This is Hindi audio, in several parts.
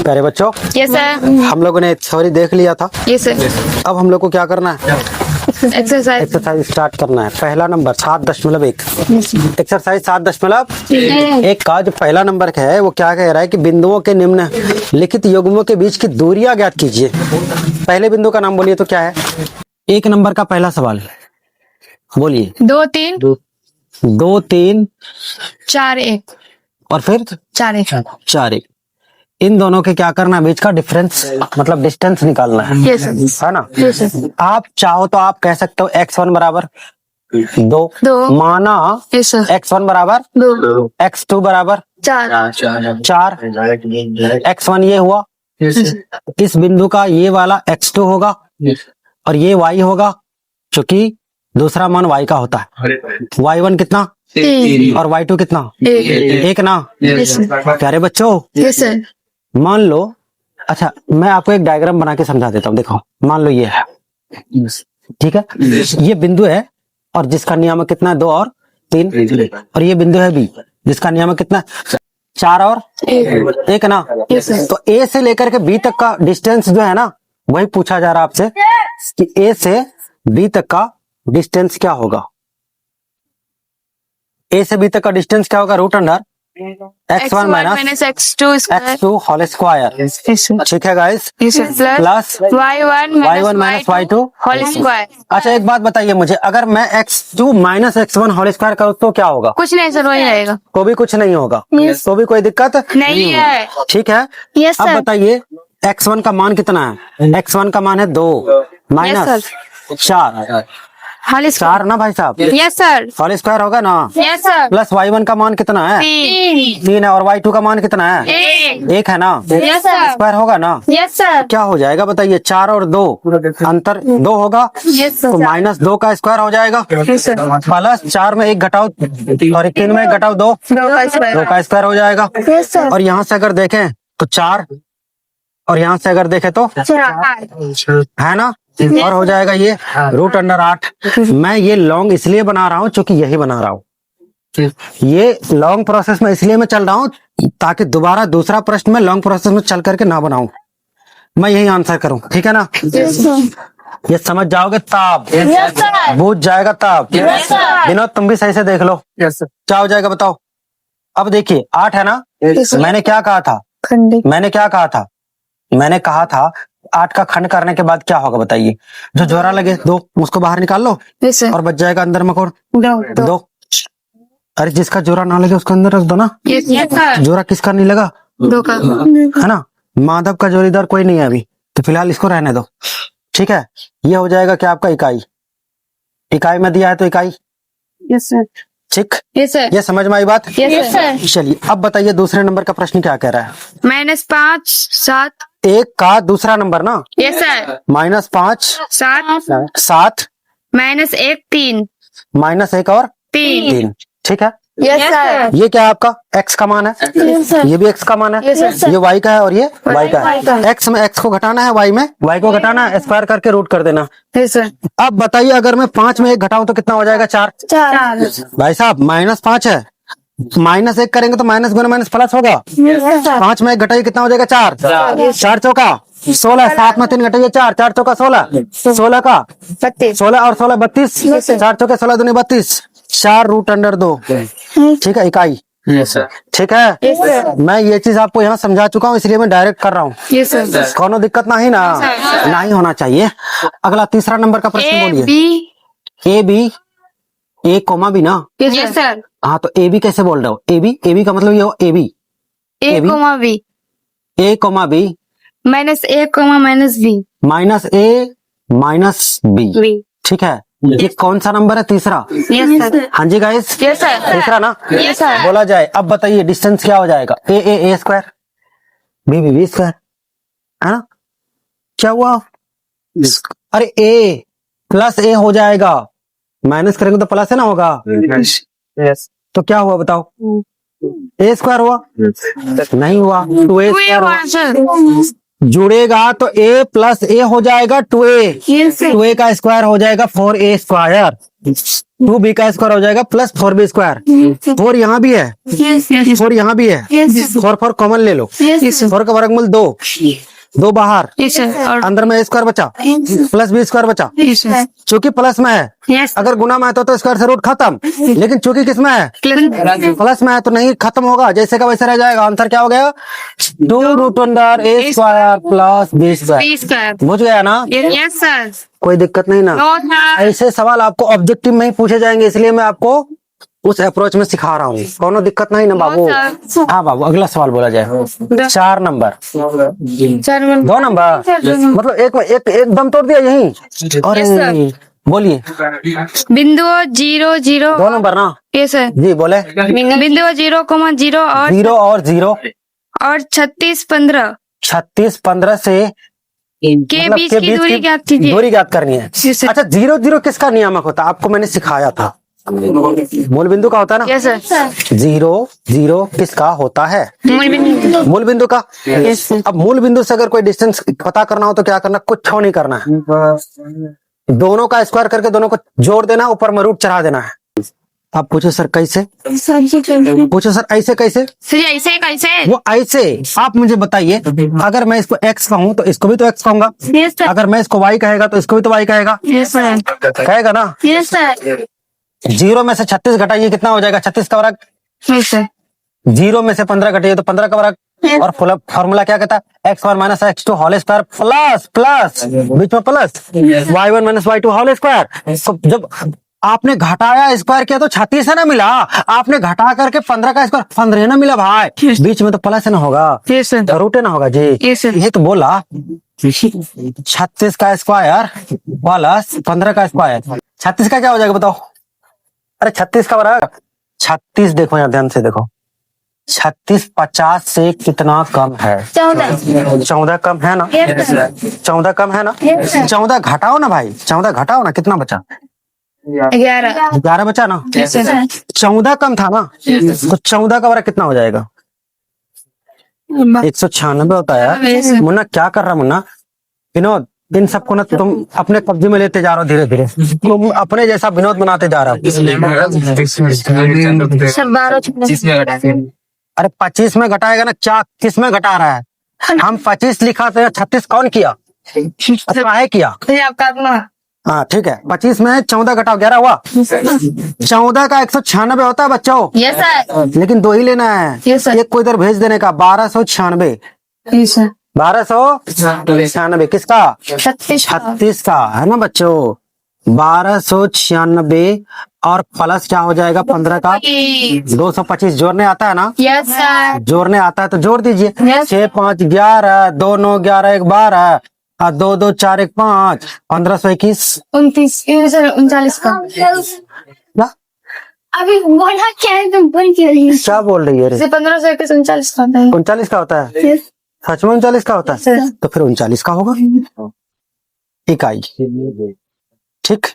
प्यारे बच्चों, यस सर। हम लोगों ने थ्योरी देख लिया था। Yes sir. अब हम लोग को क्या करना है? एक्सरसाइज स्टार्ट करना है। पहला नंबर 7.1 एक्सरसाइज 7.1 का जो पहला नंबर है वो क्या कह रहा है कि बिंदुओं के निम्न लिखित युग्मों के बीच की दूरियां ज्ञात कीजिए। पहले बिंदु का नाम बोलिए तो क्या है? एक नंबर का पहला सवाल बोलिए। 2 3 2 3 4 1 और फिर 4 1 4 1। इन दोनों के क्या करना है? बीच का डिफरेंस मतलब डिस्टेंस निकालना है। Yes sir. है ना? Yes sir. आप चाहो तो आप कह सकते हो x1 बराबर 2 माना, यस सर। x1 बराबर 2 x2 बराबर 4 4, x1 ये हुआ, इस बिंदु का ये वाला x2 होगा और ये y होगा, क्योंकि दूसरा मान y का होता है। y1 कितना 3 और y2 कितना 1 ना? Yes sir. प्यारे बच्चों, यस सर। मान लो, अच्छा मैं आपको एक डायग्राम बना के समझा देता हूँ। देखो, मान लो ये है, ठीक है, ये बिंदु है और जिसका नियामक कितना है? 2 और 3, और ये बिंदु है बी जिसका नियामक कितना है? 4 और 1 ना? तो ए से लेकर के बी तक का डिस्टेंस जो है ना, वही पूछा जा रहा है आपसे कि ए से बी तक का डिस्टेंस क्या होगा। ए से बी तक का डिस्टेंस क्या होगा? Root under x1 minus x2 x2 whole square. ठीक है guys, plus y1 minus y2 whole square. अच्छा एक बात बताइए मुझे, अगर मैं x2 minus x1 whole square करूँ तो क्या होगा? कुछ नहीं सर, वही रहेगा। तो भी कुछ नहीं होगा, तो भी कोई दिक्कत नहीं है। ठीक है। यस अब सर। बताइए x1 का मान कितना है? x1 का मान है 2 माइनस 4 होल 4 ना भाई साहब? Yes sir. होल स्क्वायर होगा ना? Yes sir. प्लस y1 का मान कितना है? 3 है और y2 का मान कितना है? 1 है ना? Yes sir. स्क्वायर होगा ना? Yes sir. क्या हो जाएगा बताइए? 4 और 2 अंतर 2 होगा, यस तो सर। माइनस 2 का स्क्वायर हो जाएगा, प्लस 4 में 1 घटाओ और 3 में 1 घटाओ 2 का स्क्वायर हो जाएगा। Yes sir. और यहाँ से अगर देखें तो 4 और यहाँ से अगर देखें तो है ना, और हो जाएगा ये रूट अंडर 8। मैं ये लॉन्ग इसलिए बना रहा हूँ क्योंकि यही बना रहा हूँ, ये लॉन्ग प्रोसेस में इसलिए मैं चल रहा हूँ ताकि दोबारा दूसरा प्रश्न में लॉन्ग प्रोसेस में चल करके ना बनाऊं, मैं यही आंसर करूं। ठीक है ना? ये समझ जाओगे तब, बूझ जाएगा तब। विनोद तुम भी सही से देख लो क्या हो जाएगा बताओ। अब देखिए 8 है ना? मैंने क्या कहा था? मैंने कहा था 8 का खंड करने के बाद क्या होगा बताइए? जो जोड़ा लगे 2 उसको बाहर निकाल लो और बच जाएगा अंदर मकोड़ 2। अरे जिसका जोड़ा ना लगे उसको अंदर रख दो ना। जोड़ा किसका नहीं लगा? 2 का है ना? माधव का जोड़ीदार कोई नहीं है अभी, तो फिलहाल इसको रहने दो। ठीक है, ये हो जाएगा क्या आपका? इकाई में दिया है तो इकाई। Yes sir. ठीक, यस सर। ये समझ में आई बात? Yes sir. चलिए अब बताइए दूसरे नंबर का प्रश्न क्या कह रहा है? -5 7 1 का दूसरा नंबर ना? Yes sir. -5 7 -1 3 -1 और 3। ठीक है, यस सर। ये क्या है आपका? x का मान है, ये भी x का मान है, ये y का है और ये y का है। x में x को घटाना है, y में y को घटाना है, स्क्वायर करके रूट कर देना। Yes sir. अब बताइए अगर मैं 5 में 1 घटाऊं तो कितना हो जाएगा? 4। भाई साहब -5 है, -1 करेंगे तो माइनस गुना माइनस प्लस होगा। 5 में 1 घटाइए कितना हो जाएगा? 4 4 चौका 16, 7 में 3 घटाइए 4 4 चौका 16, 16 का 16 और 16 32, 4 चौके 16 दूनी 32, 4 रूट अंडर 2। ठीक है, इकाई। ठीक है, मैं ये चीज आपको यहाँ समझा चुका हूँ इसलिए मैं डायरेक्ट कर रहा हूँ। कोनो दिक्कत नहीं ना? नहीं होना चाहिए। अगला तीसरा नंबर का प्रश्न बोलिए। A B, A comma B ना? Yes sir. हाँ, तो ए बी कैसे बोल रहे हो? ए बी का मतलब ये हो a b, A, B a comma b -A, -B minus b. ठीक है, ये कौन सा नंबर है? तीसरा। Yes sir. हाँ जी गाइस, यस सर। तीसरा ना? Yes sir. बोला जाए। अब बताइए डिस्टेंस क्या हो जाएगा? ए स्क्वायर, बी स्क्वायर, है ना? क्या हुआ? अरे ए प्लस ए हो जाएगा, माइनस करेंगे तो प्लस है ना होगा। तो क्या हुआ बताओ? ए स्क्वायर हुआ? नहीं हुआ, 2a स्क्वायर हुआ। जुड़ेगा तो a प्लस a हो जाएगा 2a, 2a का स्क्वायर हो जाएगा 4a स्क्वायर। 2b का स्क्वायर हो जाएगा प्लस 4b स्क्वायर। 4 यहाँ भी है, 4 यहाँ भी है, 4 कॉमन ले लो। 4 का वर्गमूल 2 बाहर, और अंदर में a स्क्वायर बचा प्लस b स्क्वायर बचा। चूंकि प्लस में है, अगर गुना में है तो स्क्वायर से रूट खत्म, लेकिन चूंकि किस में है, प्लस में है तो नहीं खत्म होगा, जैसे का वैसे रह जाएगा। आंसर क्या हो गया, 2 root under a square plus b square. बुझ गया ना? Yes sir. कोई दिक्कत नहीं ना। ऐसे सवाल आपको ऑब्जेक्टिव में ही पूछे जाएंगे, इसलिए मैं आपको उस अप्रोच में सिखा रहा हूँ। कोनो दिक्कत नहीं ना बाबू? हाँ बाबू, अगला सवाल बोला जाए। 4 नंबर, 2 नंबर, मतलब एक दम तोड़ दिया यही। और बोलिए, बिंदु 0 0 2 नंबर ना? Yes sir. जी बोले। बिंदु 0,0 और 0 और 0 और 36 15 36 15 से के मतलब बीच की दूरी ज्ञात कीजिए। दूरी ज्ञात करनी है। अच्छा, 0 0 किसका नियामक होता है? आपको मैंने सिखाया था, मूल बिंदु का होता है ना? Yes sir. 0 0 किसका होता है? मूल बिंदु का। अब मूल बिंदु से अगर कोई डिस्टेंस पता करना हो तो क्या करना, कुछ नहीं करना है, दोनों का स्क्वायर करके दोनों को जोड़ देना, ऊपर में रूट चढ़ा देना है। आप पूछो सर कैसे? पूछो सर ऐसे कैसे? ऐसे कैसे? वो ऐसे। आप मुझे बताइए, अगर मैं इसको x कहूँ तो इसको भी तो x कहूंगा, अगर मैं इसको y कहेगा तो इसको भी तो y कहेगा, कहेगा ना? Yes sir. 0 में से 36 घटाइए, कितना हो जाएगा? 36 का वर्ग। Yes sir. 0 में से 15 घटाइए तो 15 का वर्ग। और फॉर्मूला क्या कहता है? x1 minus x2 whole square plus बीच में plus y1 minus y2 whole square. तो जब आपने घटाया स्क्वायर किया तो 36 है ना मिला, आपने घटा करके 15 का स्क्वायर 15 ना मिला भाई, बीच में तो प्लस है ना होगा, रूट ना होगा जी। ये तो बोला 36 का स्क्वायर प्लस 15 का स्क्वायर। 36 का क्या हो जाएगा बताओ? अरे 36 का बराबर 36, देखो यहाँ ध्यान से देखो, 36 50 से कितना कम है? 14 कम है ना? 14 कम है ना? 14 घटाओ ना भाई, 14 घटाओ ना, कितना बचा? 11 बचा ना? 14 कम था ना, तो 14 का वर्ग कितना हो जाएगा? 196 होता है। मुन्ना क्या कर रहा मुन्ना? विनोद, इन सबको ना तुम अपने कब्जे में लेते जा रहे हो, धीरे धीरे तुम अपने जैसा विनोद बनाते जा रहा हो। अरे 25 में घटाएगा ना, क्या किस में घटा रहा है? हम 25 लिखा तो 36 कौन किया? काहे किया? हाँ ठीक है, 25 में 14 घटाओ 11 हुआ। 14 का 196 होता है बच्चों। Yes sir. लेकिन 2 ही लेना है, एक को इधर भेज देने का। 1296, 1296 किसका? 36 का है ना बच्चों। 1296 और प्लस क्या हो जाएगा? 15 का 225 जोड़ने आता है ना? Yes sir. जोड़ने आता है तो जोड़ दीजिए। 6 5 11, 2 9 11 1 12, 2 2 4 1 5, 1521 39 का। अभी बोला क्या है, तुम बोल क्यों रही हो? क्या बोल रही है? 1521 39 का होता है। 39 का होता है? सच में 39 का होता है? तो फिर 39 का होगा इकाई। ठीक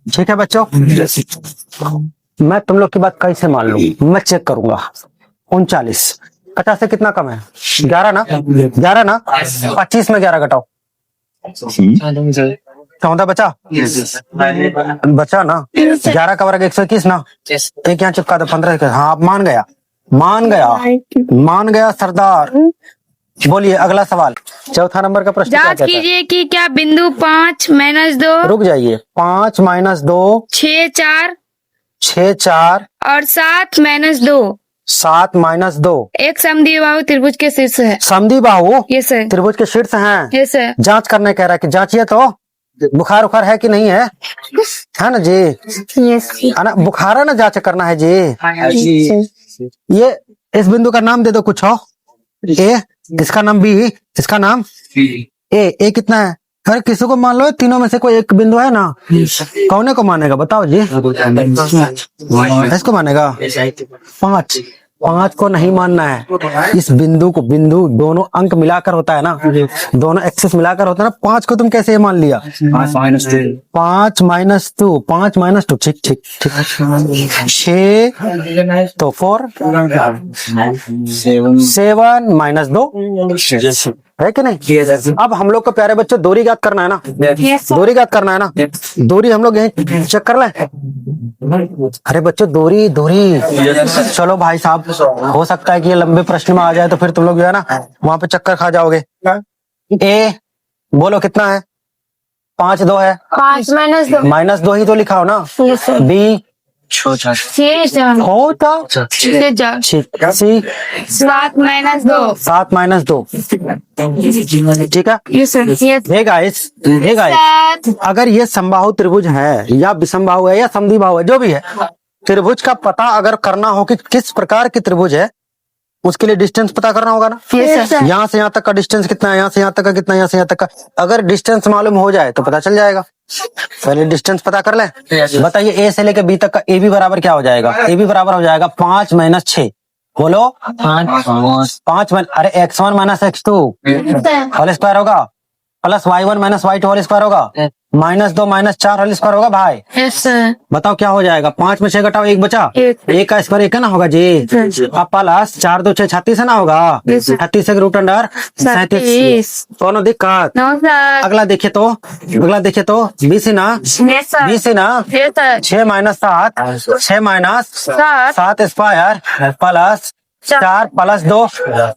ठीक है बच्चों, मैं तुम लोग की बात कैसे मान लूं? मैं चेक करूंगा। 39 50 से कितना कम है? 11 ना? 11 ना? 25 में 11 घटाओ, 14 बचा बचा ना? 11 का वर्ग 121 ना? एक यहाँ चिपका दो 15 का। हाँ मान गया, मान गया, मान गया सरदार। बोलिए अगला सवाल, चौथा नंबर का प्रश्न क्या जांच कहता है? कीजिए कि क्या बिंदु 5 - 2 रुक जाइए, 5 - 2 6 4 6 4 और 7 - 2 7 - 2 एक समद्विबाहु त्रिभुज के शीर्ष है। समद्विबाहु यस सर। त्रिभुज के शीर्ष हैं। Yes sir. जांच करने कह रहा है कि जांचिए तो बुखार उखार है कि नहीं है, है ना जी? यस है ना? बुखार है ना, जांच करना है जी। ये इस बिंदु का नाम दे दो कुछ हो। ए, इसका नाम बी, इसका नाम ए कितना है? अरे किसी को मान लो, तीनों में से कोई एक बिंदु है ना, कौन को मानेगा बताओ जी? इसको मानेगा? 5 को नहीं मानना है। इस बिंदु को, बिंदु दोनों अंक मिलाकर होता है ना, दोनों एक्सिस मिलाकर होता है ना। 5 को तुम कैसे मान लिया? 5 - 2 5 - 2 ठीक ठीक ठीक। 6 तो 4 7 - 2 है कि नहीं? अब हम लोग को प्यारे बच्चों दूरी ज्ञात करना है ना, यस दूरी ज्ञात करना है ना। दूरी हम लोग यही चेक कर लें। अरे बच्चों दूरी दूरी, चलो भाई साहब, हो सकता है कि ये लंबे प्रश्न में आ जाए तो फिर तुम लोग जो है ना वहां पे चक्कर खा जाओगे। ए बोलो कितना है? 5 2 है। 5 -2 -2 ही तो लिखा हो ना। यस सर बी 6 होता 4 सी 7 -2 7 -2, ठीक है। Yes sir yes hey guys, hey guys, 7 अगर ये समबाहु त्रिभुज है या विषमबाहु है या समद्विबाहु है, जो भी है, त्रिभुज का पता अगर करना हो कि किस प्रकार की त्रिभुज है, उसके लिए डिस्टेंस पता करना होगा ना। यस सर यहाँ से यहाँ तक का डिस्टेंस कितना है, यहाँ से यहाँ तक का कितना है, यहाँ से यहाँ तक का। अगर डिस्टेंस मालूम हो जाए तो पता चल जाएगा। पहले डिस्टेंस पता कर ले। बताइए ए से लेकर बी तक का ए बी बराबर क्या हो जाएगा? ए बी बराबर हो जाएगा 5 - 6। बोलो 5 अरे x1 - x2 होल स्क्वायर होगा, plus y1 - y2 whole square होगा, -2 - 4 होल स्क्वायर होगा भाई। यस सर बताओ क्या हो जाएगा? 5 में 6 घटाओ 1 बचा, एक। 1 का स्क्वायर 1 है ना होगा जी। अब प्लस 4 2 6 36 है ना होगा, 36 के रूट अंडर 37। कौन दिक्कत? नो सर अगला देखिए तो, अगला देखिए तो 20 ना, यस सर 20 ना, yes sir 6 - 7 6 - 7 square plus 4 plus 2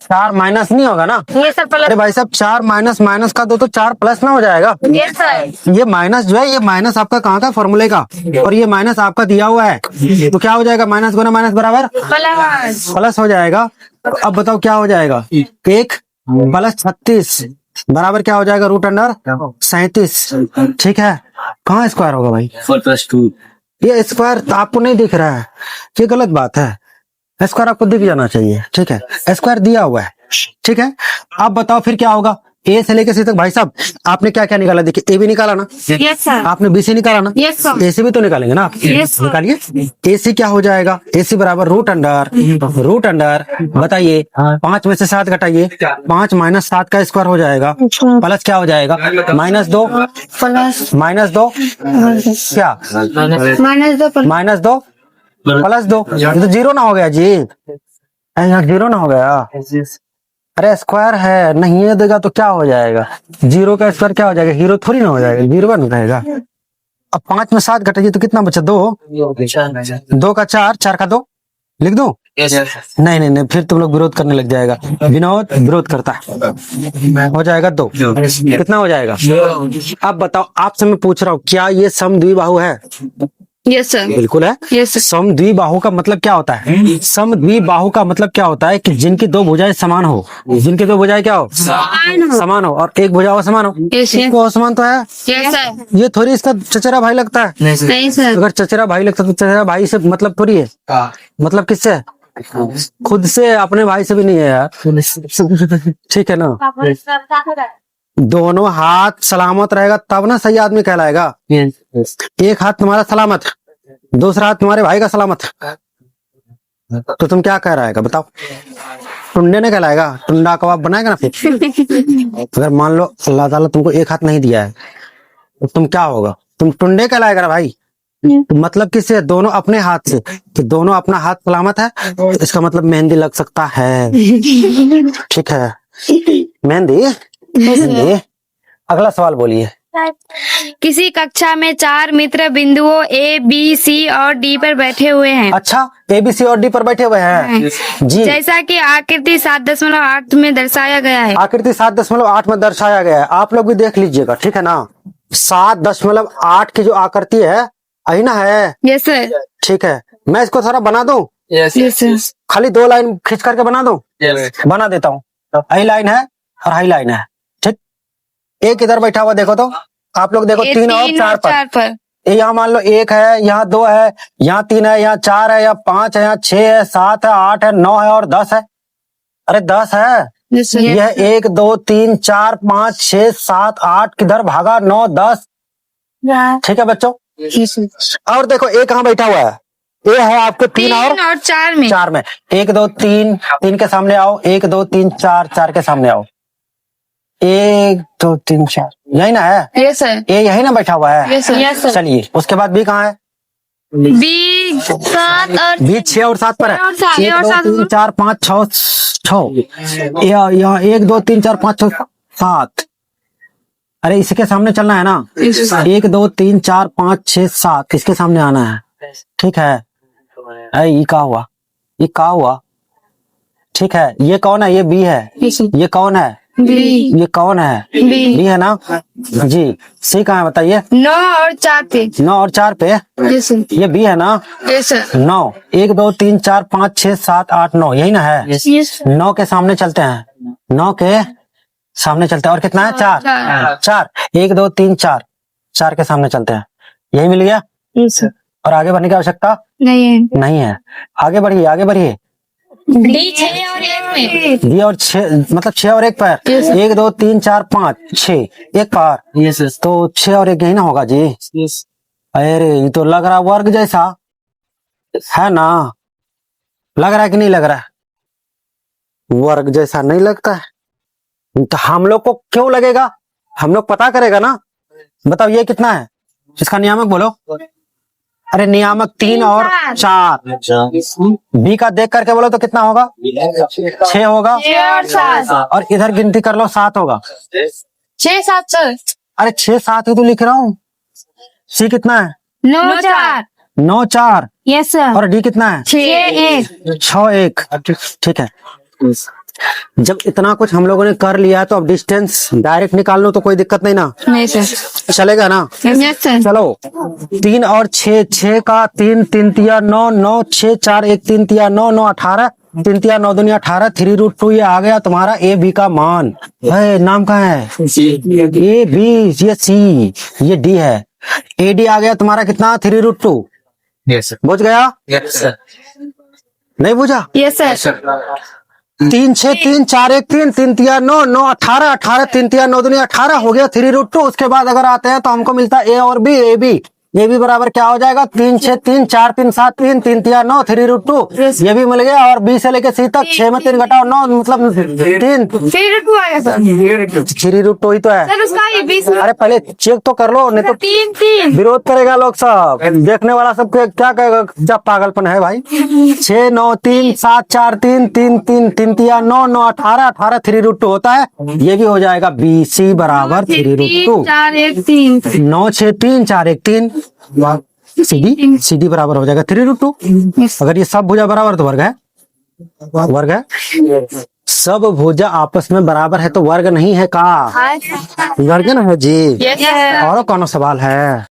4 minus नहीं होगा ना। यस सर अरे भाई साहब 4 माइनस माइनस का 2 तो 4 प्लस ना हो जाएगा। यस सर ये माइनस जो है, ये माइनस आपका कहाँ का? फॉर्मूले का, और ये माइनस आपका दिया हुआ है, तो क्या हो जाएगा? माइनस गुना माइनस बराबर प्लस प्लस हो जाएगा। अब बताओ क्या हो जाएगा? 1 प्लस 36 बराबर क्या हो जाएगा? रूट अंडर 37, ठीक है। कहाँ स्क्वायर होगा भाई? 4+2 ये स्क्वायर तो आपको नहीं दिख रहा है, ये गलत बात है। स्क्वायर आपको दिख जाना चाहिए, ठीक है। स्क्वायर दिया हुआ है, ठीक है। अब बताओ फिर क्या होगा? ए से लेकर सी तक भाई साहब आपने क्या क्या निकाला? देखिए ए भी निकाला ना, यस सर आपने बी सी निकाला ना, यस सर ए सी भी तो निकालेंगे ना आप। Yes, sir. निकालिए। ए सी क्या हो जाएगा? ए सी बराबर रूट अंडर बताइए 5 में से 7 घटाइए, 5 - 7 का स्क्वायर हो जाएगा, प्लस क्या हो जाएगा? -2 प्लस -2 क्या -2 -2 प्लस 2, ये तो 0 ना हो गया जी। अरे यहाँ 0 ना हो गया। अरे स्क्वायर है, नहीं ये देगा तो क्या हो जाएगा? 0 का स्क्वायर क्या हो जाएगा? हीरो थोड़ी ना हो जाएगा, 0 बन रहेगा। अब 5 में 7 घटाइए तो कितना बचा? 2 2 का 4 4 का 2 लिख दो। नहीं नहीं नहीं, फिर तुम लोग विरोध करने लग जाएगा। विनोद विरोध करता है, हो जाएगा 2। कितना हो जाएगा? अब बताओ, आपसे मैं पूछ रहा हूँ, क्या ये समद्विबाहु है? यस सर बिल्कुल है। यस सर समद्विबाहु का मतलब क्या होता है? समद्विबाहु का मतलब क्या होता है? कि जिनकी 2 भुजाएं समान हो, जिनकी 2 भुजाएं क्या हो? समान हो, और एक भुजा समान हो। यस इसको असमान तो है, यस सर ये थोड़ी इसका चचेरा भाई लगता है। नहीं सर अगर चचेरा भाई लगता तो चचेरा भाई से मतलब थोड़ी है, मतलब किससे? खुद से, अपने भाई से भी नहीं है यार, ठीक है ना। दोनों हाथ सलामत रहेगा तब ना सही आदमी कहलाएगा। एक हाथ तुम्हारा सलामत, दूसरा हाथ तुम्हारे भाई का सलामत, तो तुम क्या कह रहा है बताओ? टुंडे ने कहलाएगा, टुंडा कबाब बनाएगा ना फिर। अगर मान लो अल्लाह ताला तुमको एक हाथ नहीं दिया है तो तुम क्या होगा? तुम टुंडे कहलाएगा ना भाई। तो मतलब किससे? दोनों अपने हाथ से, तो दोनों अपना हाथ सलामत है, तो इसका मतलब मेहंदी लग सकता है, ठीक है। मेहंदी मेहंदी। अगला सवाल बोलिए। किसी कक्षा में 4 मित्र बिंदुओं ए बी सी और डी पर बैठे हुए हैं। अच्छा, ए बी सी और डी पर बैठे हुए हैं जी। जैसा कि आकृति 7.8 में दर्शाया गया है। आकृति 7.8 में दर्शाया गया है, आप लोग भी देख लीजिएगा, ठीक है ना। 7.8 की जो आकृति है, यही ना है? यस सर ठीक है, मैं इसको थोड़ा बना दूं, यस सर खाली 2 लाइन खींच करके बना दूं? बना देता हूँ। हाई लाइन है और हाई लाइन है, ठीक। एक इधर बैठा हुआ देखो तो, आप लोग देखो 3 और 4 पर। यहाँ मान लो 1 है, यहाँ 2 है, यहाँ 3 है, यहाँ 4 है, यहाँ 5 है, यहाँ 6 है, 7 है, 8 है, 9 है और 10 है। अरे 10 है। यह 1 2 3 4 5 6 7 8 किधर भागा? 9 10, ठीक है बच्चों। और देखो एक कहाँ बैठा हुआ है? ये है आपके 3 और 4 में। 4 में 1 2 3 के सामने आओ, 1 2 3 4 के सामने आओ। 1 2 3 4 यही ना है? यस सर ये यही ना बैठा हुआ है? यस सर चलिए, उसके बाद बी कहाँ है? बी 7 और बी 6 और 7 पर है। 1 और 2 सात 3 4 5 6 यहाँ 1 2 3 4 5 6 7। अरे इसके सामने चलना है ना। 1 2 3 4 5 6 7 इसके सामने आना है। ठीक है। अरे ये क्या हुआ, ये क्या हुआ। ठीक है, ये कौन है, ये बी है। ये कौन है, बी। ये कौन है, बी है ना जी। सी कहाँ है बताइए। 9 और 4 पे। 9 और 4 पे ये बी है ना। 9 1 2 3 4 5 6 7 8 9 यही ना है। 9 के सामने चलते हैं, 9 के सामने चलते हैं। और कितना है, 4 4 1 2 3 4 4 के सामने चलते हैं। यही मिल गया। और आगे बढ़ने की आवश्यकता नहीं है। आगे बढ़िए, आगे बढ़िए। डी 6 और 1 पे। डी और 6 मतलब 6 और 1 पर। 1 2 3 4 5 6 एक पार। तो 6 और 1 यही ना होगा जी। अरे ये तो लग रहा वर्ग जैसा है ना। लग रहा है कि नहीं लग रहा है, वर्ग जैसा नहीं लगता है। तो हम लोग को क्यों लगेगा, हम लोग पता करेगा ना। बताओ ये कितना है, इसका नियामक बोलो। अरे नियामक 3 और 4। बी का देख करके बोलो तो कितना होगा, 6 होगा। 6 और 7। और इधर गिनती कर लो, 7 होगा। 6 7 4। अरे 6 7 ही तो लिख रहा हूँ। सी कितना है, 9 4। 9 4। Yes sir. और डी कितना है, 6 1। 6 1। ठीक है। जब इतना कुछ हम लोगों ने कर लिया तो अब डिस्टेंस डायरेक्ट निकाल लो तो कोई दिक्कत नहीं ना। नहीं सर। चलेगा ना। Yes sir. चलो 3 और 6 6 का 3 3 तिया 9 9 6 4 1 3 तिया 9 9 18 3 तिया 9 दुनिया 18 3√2 ये आ गया तुम्हारा ए बी का मान। है नाम कहाँ है, ए बी, ये सी, ये डी है। ए डी आ गया तुम्हारा कितना, 3√2। Yes sir. बुझ गया, यस सर। नहीं बुझा। Yes sir. 3 6 3 4 1 3 3 तिया 9 9 18 18 3 तिया 9 दुनिया 18 हो गया 3√2। उसके बाद अगर आते हैं तो हमको मिलता है ए और बी। ए बी बराबर क्या हो जाएगा, 3 6 3 4 3 7 3 3 तिया 9 3√2 ये भी मिल गया। और बी से लेके सी तक 6 में 3 घटाओ 9 मतलब 3 3 आएगा सर। 3√2 ही तो है। सर उसका ये 20। अरे पहले चेक तो कर लो, नहीं तो 3 3। विरोध करेगा लोग सब, देखने वाला सब क्या कहेगा, जब पागलपन है भाई। 6 9 3 7 4 3 3 3 3 तिया 9 9 18 18 3√2 होता है। ये भी हो जाएगा बी सी बराबर 3√2। 4 1 3। 9 6 3 4 1 3 सी डी बराबर हो जाएगा 3√2। अगर ये सब भुजा बराबर तो वर्ग है, वर्ग है। सब भुजा आपस में बराबर है तो वर्ग नहीं है का, वर्ग ना है जी। Yes sir. और कौन सवाल है।